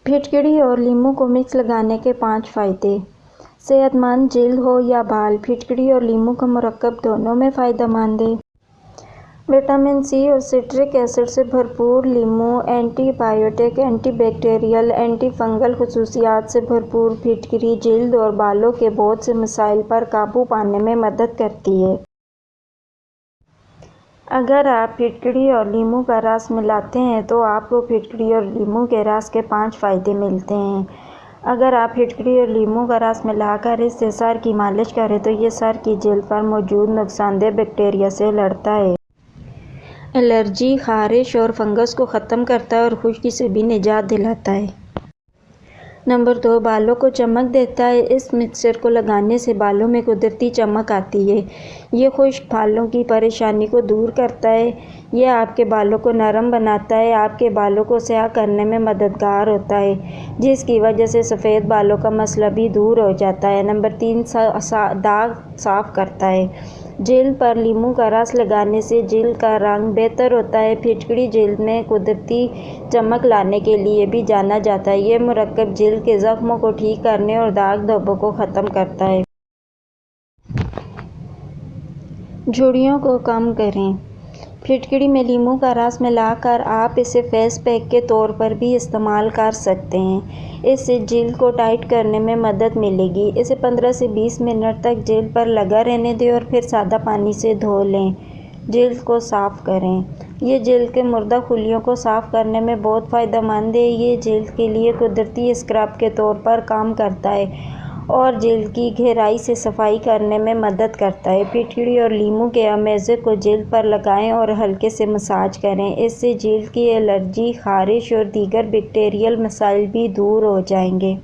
پھٹکری اور لیموں کو مکس لگانے کے 5 فائدے۔ صحت مند جلد ہو یا بال، پھٹکری اور لیموں کا مرکب دونوں میں فائدہ مند ہے۔ وٹامن سی اور سٹرک ایسڈ سے بھرپور لیموں antibiotic, antibacterial, antifungal خصوصیات سے بھرپور پھٹکری جلد اور بالوں کے بہت سے مسائل پر قابو پانے میں مدد کرتی ہے۔ اگر آپ پھٹکری اور لیموں کا رس ملاتے ہیں تو آپ کو پھٹکری اور لیموں کے رس کے 5 فائدے ملتے ہیں۔ اگر آپ پھٹکری اور لیموں کا رس ملا کر اس سے سر کی مالش کریں تو یہ سر کی جلد پر موجود نقصان دہ بیکٹیریا سے لڑتا ہے۔ الرجی، خارش اور فنگس کو ختم کرتا ہے اور خشکی سے بھی نجات دلاتا ہے۔ نمبر 2، بالوں کو چمک دیتا ہے۔ اس مکسچر کو لگانے سے بالوں میں قدرتی چمک آتی ہے۔ یہ خشک بالوں کی پریشانی کو دور کرتا ہے۔ یہ آپ کے بالوں کو نرم بناتا ہے، آپ کے بالوں کو سیاہ کرنے میں مددگار ہوتا ہے، جس کی وجہ سے سفید بالوں کا مسئلہ بھی دور ہو جاتا ہے۔ نمبر 3، داغ صاف کرتا ہے۔ جلد پر لیموں کا رس لگانے سے جلد کا رنگ بہتر ہوتا ہے۔ پھٹکری جلد میں قدرتی چمک لانے کے لیے بھی جانا جاتا ہے۔ یہ مرکب جلد کے زخموں کو ٹھیک کرنے اور داغ دھبوں کو ختم کرتا ہے۔ جھریوں کو کم کریں۔ پھٹکری میں لیموں کا رس ملا کر آپ اسے فیس پیک کے طور پر بھی استعمال کر سکتے ہیں۔ اس سے جلد کو ٹائٹ کرنے میں مدد ملے گی۔ اسے 15 سے 20 منٹ تک جلد پر لگا رہنے دیں اور پھر سادہ پانی سے دھو لیں۔ جلد کو صاف کریں۔ یہ جلد کے مردہ خلیوں کو صاف کرنے میں بہت فائدہ مند ہے۔ یہ جلد کے لیے قدرتی اسکرب کے طور پر کام کرتا ہے اور جلد کی گہرائی سے صفائی کرنے میں مدد کرتا ہے۔ پھٹکری اور لیموں کے امیزے کو جلد پر لگائیں اور ہلکے سے مساج کریں۔ اس سے جلد کی الرجی، خارش اور دیگر بیکٹیریل مسائل بھی دور ہو جائیں گے۔